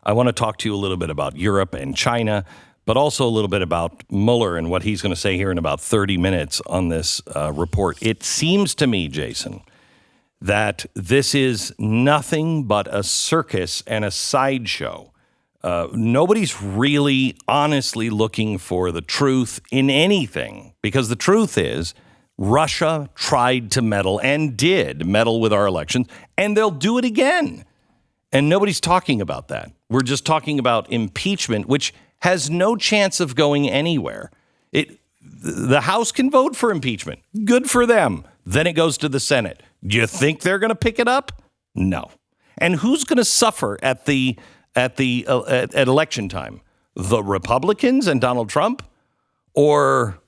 I want to talk to you a little bit about Europe and China, but also a little bit about Mueller and what he's going to say here in about 30 minutes on this report. It seems to me, Jason, that this is nothing but a circus and a sideshow. Nobody's really honestly looking for the truth in anything, because the truth is Russia tried to meddle and did meddle with our elections, and they'll do it again. And nobody's talking about that. We're just talking about impeachment, which has no chance of going anywhere. The House can vote for impeachment. Good for them. Then it goes to the Senate. Do you think they're going to pick it up? No. And who's going to suffer at election time? The Republicans and Donald Trump, or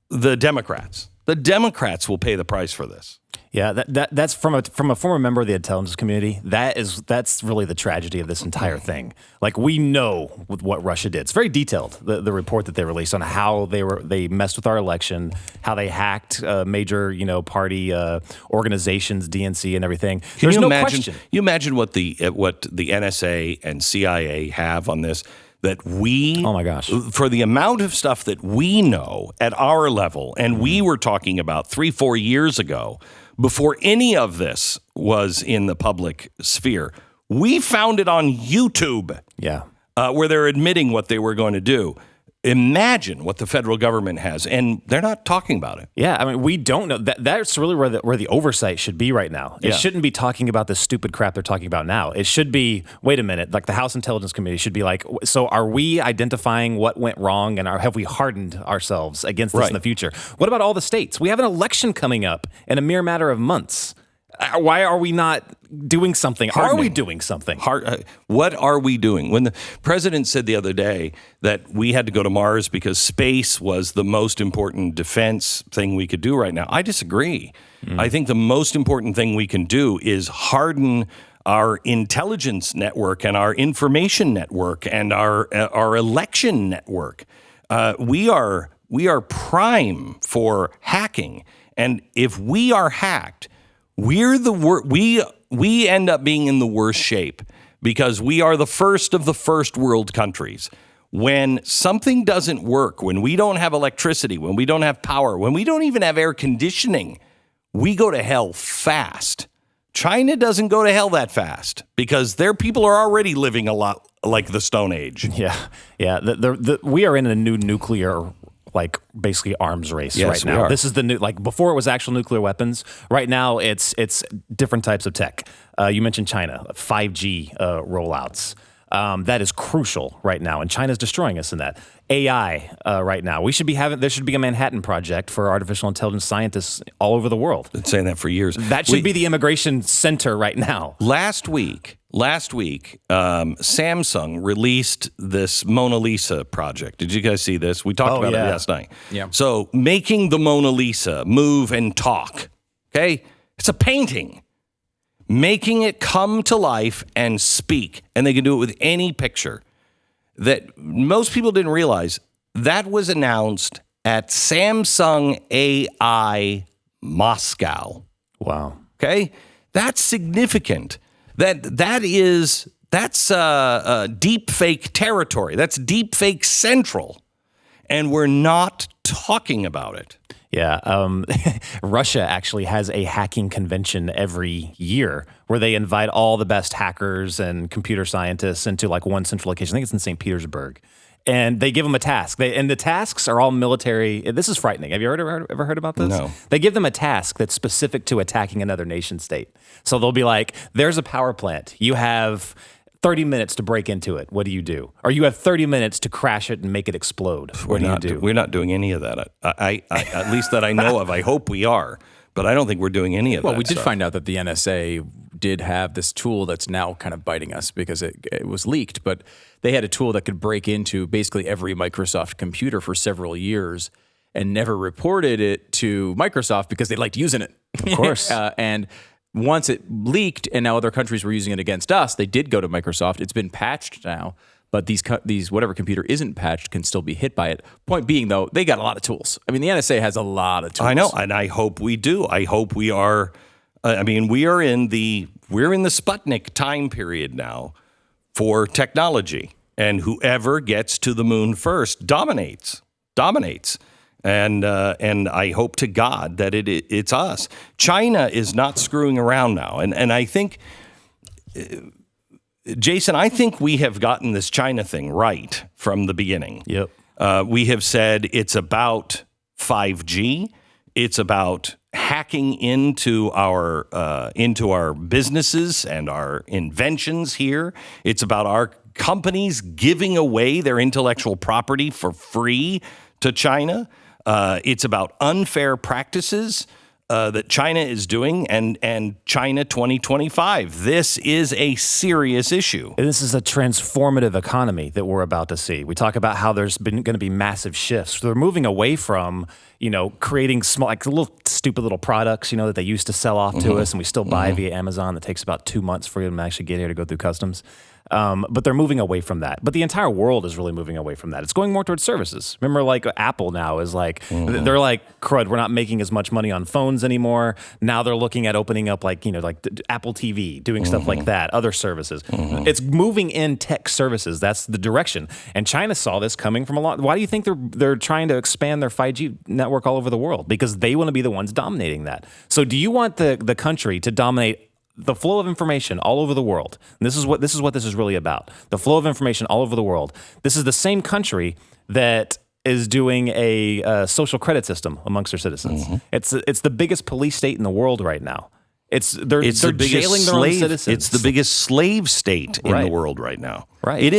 the Democrats? The Democrats will pay the price for this. Yeah, that's from a former member of the intelligence community. That's really the tragedy of this entire thing. Like, we know what Russia did. It's very detailed, the report that they released on how they messed with our election, how they hacked major party organizations, DNC, and everything. There's no question. You imagine what the NSA and CIA have on this. That we, oh my gosh, for the amount of stuff that we know at our level, and we were talking about 3-4 years ago, before any of this was in the public sphere, we found it on YouTube. Yeah, where they're admitting what they were going to do. Imagine what the federal government has, and they're not talking about it. Yeah, I mean, we don't know. That's really where the oversight should be right now. It shouldn't be talking about the stupid crap they're talking about now. It should be, wait a minute, like the House Intelligence Committee should be like, so are we identifying what went wrong, and have we hardened ourselves against this in the future? What about all the states? We have an election coming up in a mere matter of months. Why are we not doing something? Are we doing something? What are we doing? When the president said the other day that we had to go to Mars because space was the most important defense thing we could do right now, I disagree. I think the most important thing we can do is harden our intelligence network and our information network and our election network. We are prime for hacking, and if we are hacked, we end up being in the worst shape because we are the first of the first world countries. When something doesn't work, when we don't have electricity, when we don't have power, when we don't even have air conditioning, we go to hell fast. China doesn't go to hell that fast because their people are already living a lot like the Stone Age. Yeah. We are in a new nuclear basically arms race right now. We are. This is the new, before it was actual nuclear weapons. Right now, it's different types of tech. You mentioned China, 5G rollouts. That is crucial right now, and China's destroying us in that. AI right now. There should be a Manhatten Project for artificial intelligence scientists all over the world. Been saying that for years. That should be the immigration center right now. Last week, Samsung released this Mona Lisa project. Did you guys see this? We talked about it last night. Yeah. So making the Mona Lisa move and talk, okay? It's a painting. Making it come to life and speak. And they can do it with any picture. That most people didn't realize that was announced at Samsung AI Moscow. Wow. Okay? That's significant. That's deep fake territory. That's deep fake central. And we're not talking about it. Yeah. Russia actually has a hacking convention every year where they invite all the best hackers and computer scientists into one central location. I think it's in St. Petersburg. And they give them a task. And the tasks are all military. This is frightening. Have you ever heard about this? No. They give them a task that's specific to attacking another nation state. So they'll be like, there's a power plant. You have 30 minutes to break into it. What do you do? Or you have 30 minutes to crash it and make it explode. What do you do? We're not doing any of that. I at least that I know of. I hope we are. But I don't think we're doing any of that. Well, we did find out that the NSA did have this tool that's now kind of biting us because it was leaked. But they had a tool that could break into basically every Microsoft computer for several years and never reported it to Microsoft because they liked using it. Of course. And once it leaked and now other countries were using it against us, they did go to Microsoft. It's been patched now, but these whatever computer isn't patched can still be hit by it. Point being, though, they got a lot of tools. I mean, the NSA has a lot of tools. I know, and I hope we do. I hope we are. We are in the Sputnik time period now for technology. And whoever gets to the moon first dominates. And I hope to God that it's us. China is not screwing around now. And I think, Jason, I think we have gotten this China thing right from the beginning. Yep. We have said it's about 5G. It's about hacking into our businesses and our inventions here. It's about our companies giving away their intellectual property for free to China. It's about unfair practices that China is doing, and China 2025. This is a serious issue. This is a transformative economy that we're about to see. We talk about how there's been going to be massive shifts. They're moving away from, creating small, like little stupid little products, that they used to sell off to us, and we still buy via Amazon. That takes about 2 months for them to actually get here to go through customs. But they're moving away from that. But the entire world is really moving away from that. It's going more towards services. Remember, like Apple now is like, they're like, crud, we're not making as much money on phones anymore. Now they're looking at opening up like Apple TV, doing stuff like that, other services. It's moving in tech services. That's the direction. And China saw this coming from a lot. Why do you think they're trying to expand their 5G network all over the world? Because they want to be the ones dominating that. So do you want the country to dominate the flow of information all over the world? And this is what this is really about. The flow of information all over the world. This is the same country that is doing a social credit system amongst their citizens. It's the biggest police state in the world right now. They're jailing their own citizens. It's the biggest slave state in the world right now. Right.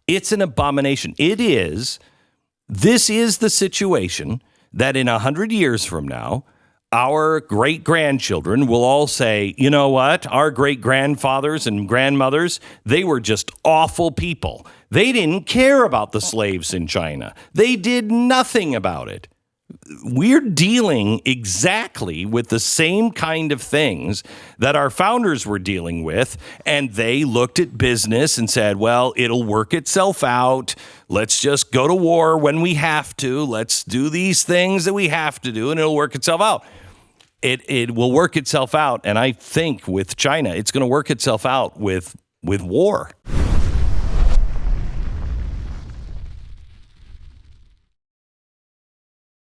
It's an abomination. This is the situation that in 100 years from now, our great-grandchildren will all say, you know what? Our great-grandfathers and grandmothers, they were just awful people. They didn't care about the slaves in China. They did nothing about it. We're dealing exactly with the same kind of things that our founders were dealing with, and they looked at business and said, well, it'll work itself out. Let's just go to war when we have to. Let's do these things that we have to do, and it'll work itself out. It will work itself out, and I think with China, it's going to work itself out with war.